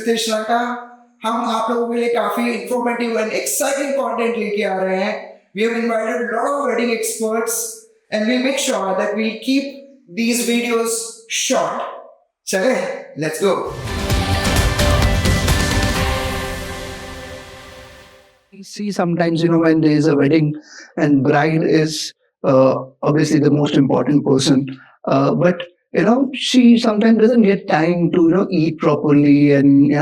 प्रीति श्रद्धा हम आप लोगों के लिए काफी इंफॉर्मेटिव एंड एक्साइटिंग कंटेंट लेके आ रहे हैं. We have invited a lot of wedding experts and we'll make sure that we'll keep these videos short. Chale, let's go. We see sometimes, when there is a wedding and bride is obviously the most important person, but she sometimes doesn't get time to eat properly and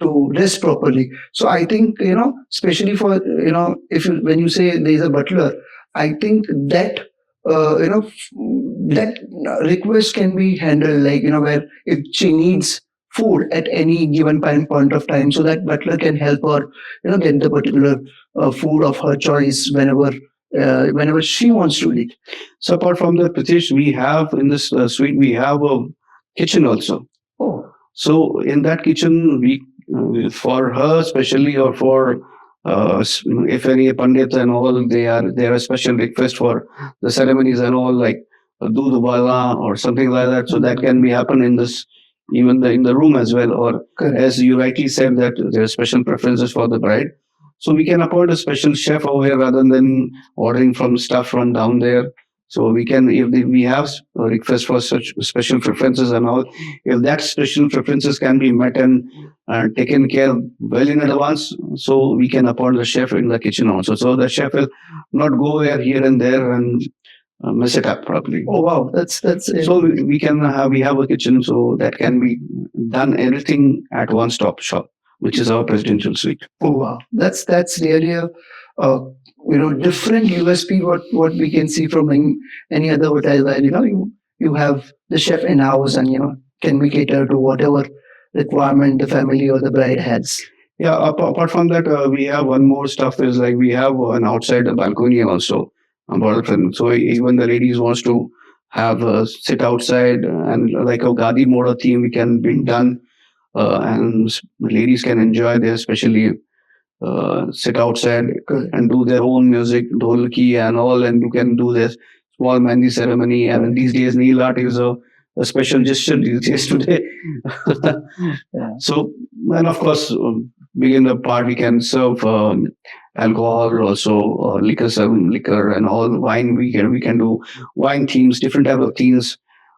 to rest properly. So I think especially for if when you say there is a butler, I think that that request can be handled, like where if she needs food at any given point of time, so that butler can help her get the particular food of her choice whenever she wants to eat. So apart from the Pratish, we have in this suite, we have a kitchen also. Oh, So in that kitchen, we for her especially, or for if any pandit and all, they are a special request for the ceremonies and all, like doodh wala or something like that. So that can be happen in this, even in the room as well. Or correct. as you rightly said, that there are special preferences for the bride. So we can appoint a special chef over here rather than ordering from stuff from down there. So we can, if we have a request for such special preferences and all, if that special preferences can be met and taken care well in advance, so we can appoint the chef in the kitchen also. So the chef will not go here and there and mess it up properly. Oh wow, that's So we have a kitchen, so that can be done everything at one stop shop, which is our presidential suite. oh wow, that's really a different USP what we can see from any other hotel, where you have the chef in house and can be cater to whatever requirement the family or the bride has. Yeah, apart from that, we have one more stuff is like we have an outside balcony also. So even the ladies wants to have sit outside and like a Gadi Mora theme, we can be done, and ladies can enjoy there, especially sit outside Correct. and do their own music, dholki and all, and you can do this small mehndi ceremony. And these days, nail art is a special gesture these days today. Yeah. So, and of course, begin the part we can serve alcohol also, serving liquor and all wine. We can do wine themes, different type of themes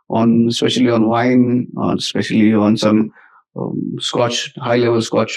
on, especially on wine, especially on some Scotch, high level Scotch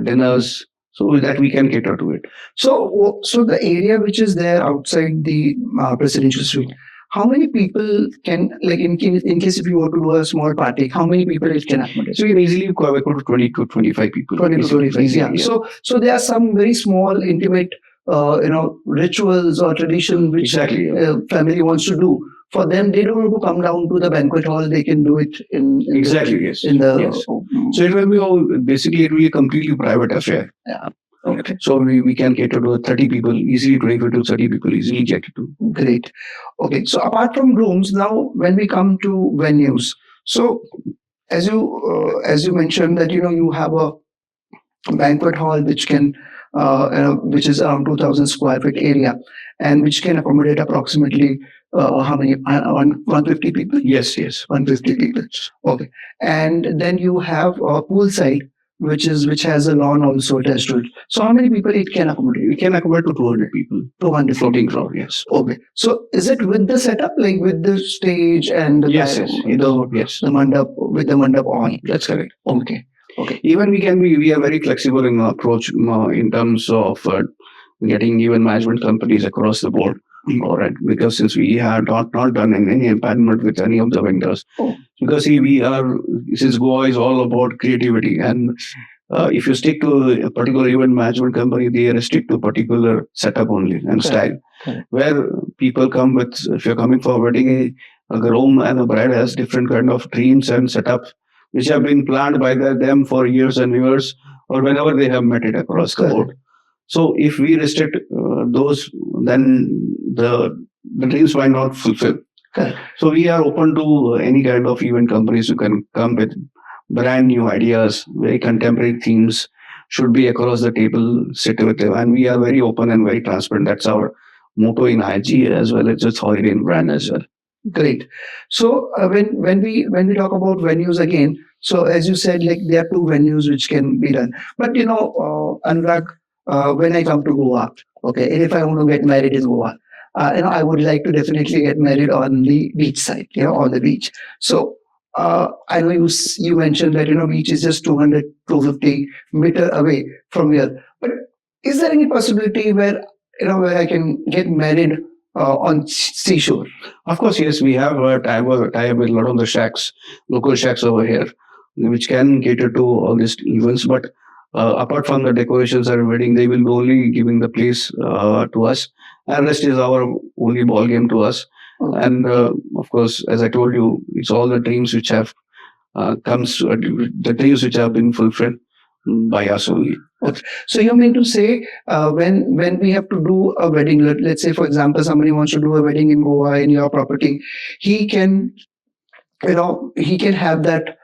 dinners, so that we can cater to it. So the area which is there outside the presidential suite, how many people can, like in case if you were to do a small party, how many people it can accommodate? So we can easily go to 20 to 25 people. 20 to 25, Easily, yeah. So there are some very small, intimate, rituals or tradition which Exactly. family wants to do. For them, they don't want to come down to the banquet hall. They can do it in Exactly, yes. in the Yes. So it will be basically it will be a completely private affair. yeah. Okay, So we can cater to 30 people easily, 25 to 30 people easily cater to. great. Okay, so apart from rooms, now when we come to venues, so as you mentioned that you have a banquet hall which can which is around 2,000 square feet area and which can accommodate approximately how many 150 people. Yes, yes. 150 people. Okay, and then you have a poolside which has a lawn also attached to it. So how many people it can accommodate? We can accommodate to 200 people. 200 Floating crowd, yes. Okay, so is it with the setup, like with the stage and the Yes, yes. Yes. the mandap, with the mandap on? That's correct. Okay. Even we are very flexible in our approach in terms of getting even management companies across the board. All right, because since we have not done any empanelment with any of the vendors, Oh. because since Goa is all about creativity, and if you stick to a particular event management company, they restrict to particular setup only and Correct. style. Correct. Where people come with, if you're coming for a wedding, a groom and a bride has different kind of dreams and setups which have been planned by them for years and years, or whenever they have met it across the board. So if we restrict those, then the dreams might not fulfill. Correct. So we are open to any kind of event companies who can come with brand new ideas, very contemporary themes, should be across the table, sit with them. And we are very open and very transparent. That's our motto in IG as well as just Holiday Inn brand as well. Great. So when we talk about venues again, So as you said, like there are two venues which can be done. But Anurag, when I come to Goa, okay, and if I want to get married in Goa, I would like to definitely get married on the beach side, on the beach. So I know you mentioned that beach is just 200, 250 meter away from here. But is there any possibility where I can get married on seashore? Of course, yes, we have a tie up with a lot of the shacks, local shacks over here, which can cater to all these events. But apart from the decorations and wedding, they will be only giving the place to us, and rest is our only ball game to us. Okay. And of course, as I told you, it's all the dreams which have the dreams which have been fulfilled by us only. So you mean to say when we have to do a wedding, let's say for example somebody wants to do a wedding in Goa in your property, he can he can have that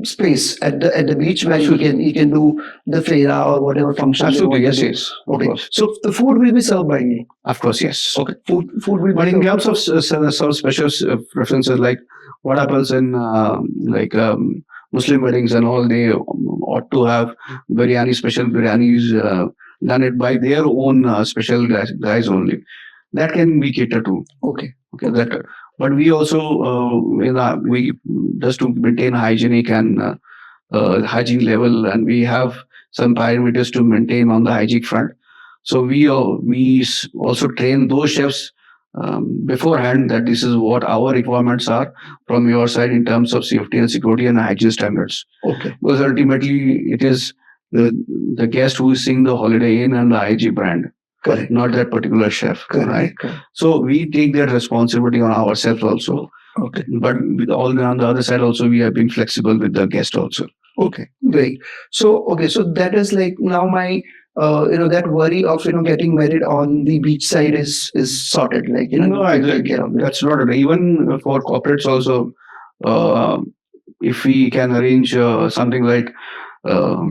space at the beach where he can do the fera or whatever function. Absolutely, yes, yes. Of Okay. course. So the food will be served by me. Of course, yes. Okay. Food will be But in served. terms of some special preferences, like what happens in Muslim weddings and all, they ought to have biryani, special biryanis done it by their own special guys only. That can be catered to. Okay. Okay, that. But we also we just to maintain hygienic and hygiene level, and we have some parameters to maintain on the hygiene front. So we also train those chefs beforehand that this is what our requirements are from your side in terms of safety and security and hygiene standards. Okay. Because ultimately it is the guest who is seeing the Holiday Inn and the IG brand, Correct. not that particular chef, right? Correct. So we take that responsibility on ourselves also. Okay. But on the other side also, we have been flexible with the guest also. Okay, great. So that is like now my that worry of getting married on the beach side is sorted. Like No, you take exactly. care of that. That's not it. Even for corporates also, uh, if we can arrange something uh,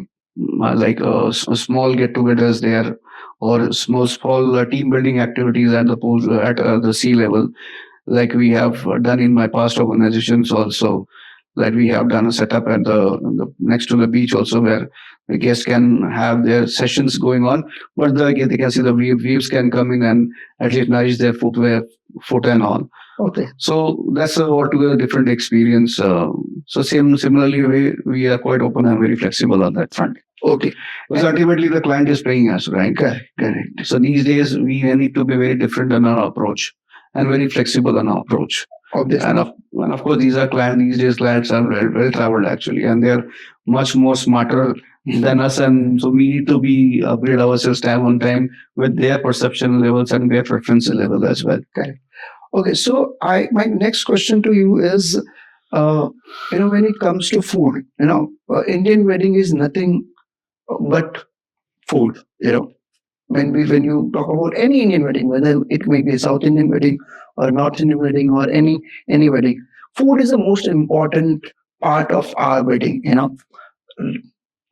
like a small get-togethers there, or small team building activities at the sea level, like we have done in my past organizations also. Like we have done a setup at the next to the beach also, where the guests can have their sessions going on, but they can see the waves can come in and at least manage their foot and all. Okay. So that's a altogether different experience. So similarly, we are quite open and very flexible on that front. Okay. Because ultimately the client is paying us, right? Correct. So these days we need to be very different in our approach and very flexible in our approach. Obviously. And of course, these days clients are well traveled actually, and they're much more smarter than us. And so we need to be upgrade ourselves time on time with their perception levels and their preference level as well. Okay. So my next question to you is, when it comes to food, Indian wedding is nothing but food. When you talk about any Indian wedding, whether it may be a South Indian wedding or North Indian wedding or any wedding, food is the most important part of our wedding.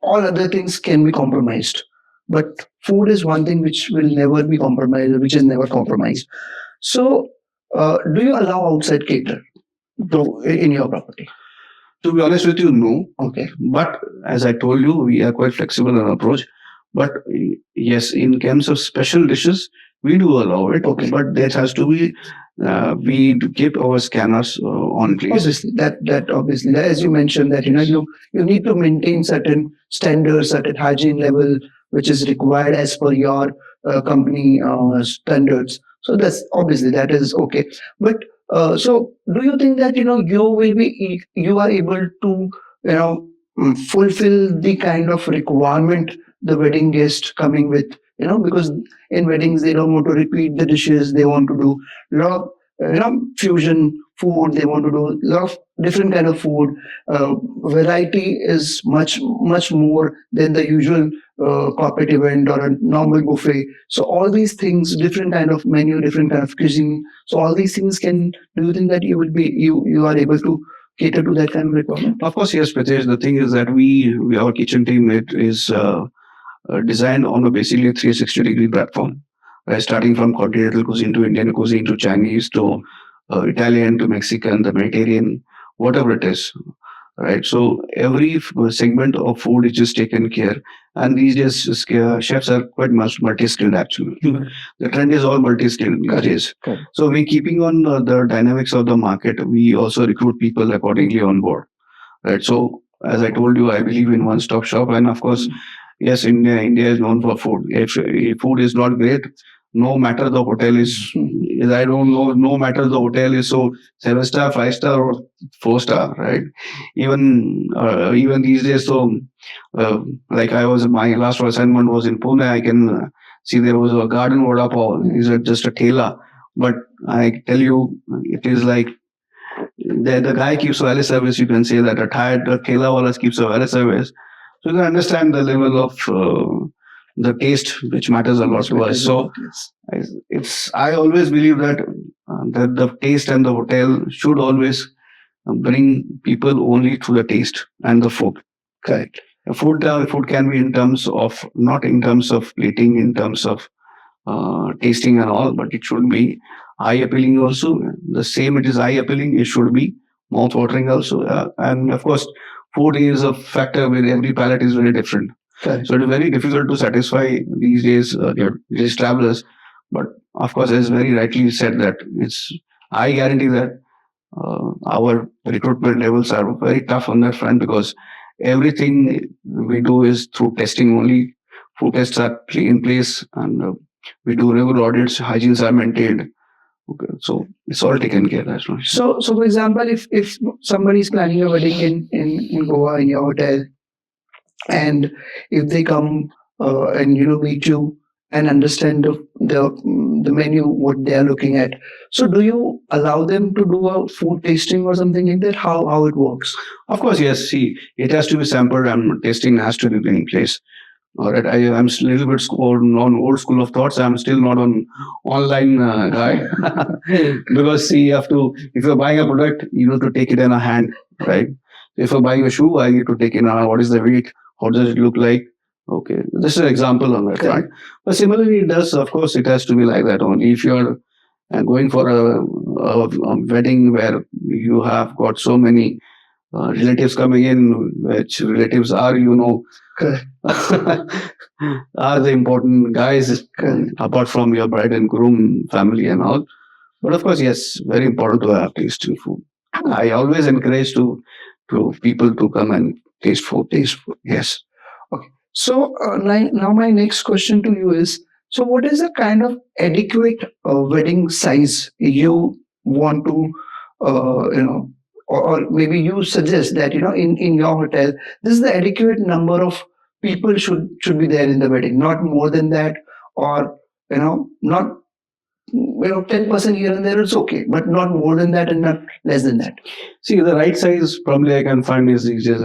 All other things can be compromised, but food is one thing which will never be compromised, which is never compromised. So, do you allow outside cater in your property? To be honest with you, no. Okay. But as I told you, we are quite flexible in our approach. But yes, in terms of special dishes, we do allow it. Okay. But that has to be we do keep our scanners on place. Obviously, that obviously, as you mentioned, that you need to maintain certain standards, certain hygiene level, which is required as per your company standards. So that's obviously that is okay. But so, do you think that you are able to fulfill the kind of requirement the wedding guest coming with? Because in weddings they don't want to repeat the dishes. They want to do a lot of fusion food. They want to do a lot of different kind of food. Variety is much more than the usual corporate event or a normal buffet. So all these things, different kind of menu, different kind of cuisine. So all these things do you think that you are able to cater to that kind of requirement? Of course, yes, Pritesh. The thing is that our kitchen team, it is designed on a basically 360-degree platform, right? Starting from continental cuisine to Indian cuisine to Chinese to Italian to Mexican, the Mediterranean, whatever it is. right? So every segment of food is just taken care. And these days, chefs are quite much multi-skilled actually. The trend is all multi-skilled these days. Correct. So we keeping on the dynamics of the market. We also recruit people accordingly on board, right? So as I told you, I believe in one-stop shop, and of course, yes, India is known for food. If food is not great, no matter the hotel is I don't know, no matter the hotel is so 7 star, 5 star, or 4 star, right? Even these days, so like my last assignment was in Pune. I can see there was a garden vada pav. Is it just a thela? But I tell you, it is like the guy keeps valet service. You can say that a tired thela wala keeps a valet service. So you can understand the level of the taste, which matters a lot to us. So I always believe that the taste and the hotel should always bring people only through the taste and the food. Correct. Food can be in terms of, not in terms of plating, in terms of tasting and all, but it should be eye appealing also. The same it is eye appealing, it should be mouth watering also. And of course, food is a factor where every palate is very different. Correct. So it is very difficult to satisfy these days these travelers. But of course, as very rightly said, that it's I guarantee that our recruitment levels are very tough on that front, because everything we do is through testing only. Food tests are in place, and we do regular audits. Hygienes are maintained. Okay, so it's all taken care of. So for example, if somebody is planning a wedding in Goa in your hotel, and if they come and meet you and understand the menu what they are looking at, so do you allow them to do a food tasting or something like that? How it works? Of course, yes. See, it has to be sampled, and testing has to be in place. All right, I'm a little bit on old school of thoughts. I'm still not on online guy, because see, you have to, if you're buying a product, you need to take it in a hand, right? If you're buying a shoe, I need to take in what is the weight, how does it look like? Okay, this is an example on that front. But similarly, it does, of course, it has to be like that only. If you're going for a wedding where you have got so many relatives coming in, which relatives are, Correct. are the important guys, apart from your bride and groom family and all. But of course, yes, very important to have tasting food. I always encourage to people to come and taste food. Yes. Okay. So now my next question to you is: so what is the kind of adequate wedding size you want to, or maybe you suggest that in your hotel this is the adequate number of people should be there in the wedding, not more than that, or not 10% here and there, it's okay, but not more than that and not less than that. See, the right size probably I can find is these days.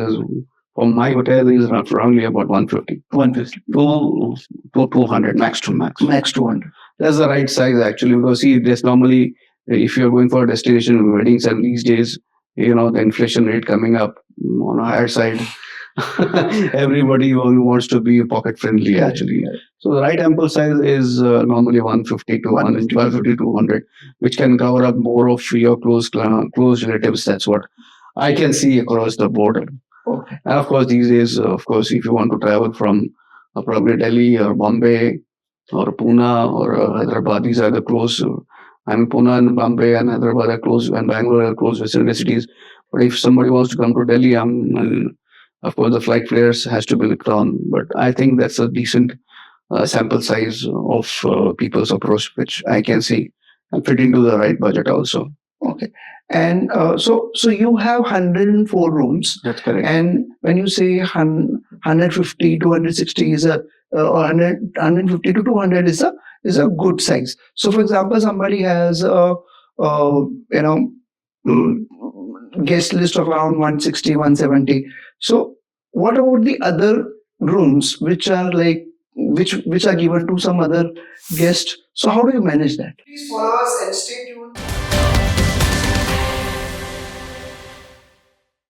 For my hotel is roughly about 150 to 200, max 200. That's the right size actually, because see, there's normally, if you're going for a destination weddings, and these days, the inflation rate coming up on a higher side, everybody wants to be pocket friendly actually. So the right ample size is normally 150 to 150 to 200, which can cover up more of your close relatives. That's what I can see across the board. Okay. And of course, these days, if you want to travel from probably Delhi or Bombay or Pune or Hyderabad, these are the close. Pune and Bombay and Hyderabad are close, and Bangalore are close vicinity cities. But if somebody wants to come to Delhi, of course, the flight fares has to be looked on. But I think that's a decent sample size of people's approach, which I can see and fit into the right budget also. Okay. And so you have 104 rooms. That's correct. And when you say 150 to 160 is a, or 150 to 200 is a good size. So for example, somebody has a guest list of around 160, 170. So what about the other rooms which are which are given to some other guest? So how do you manage that? Please follow us and stay tuned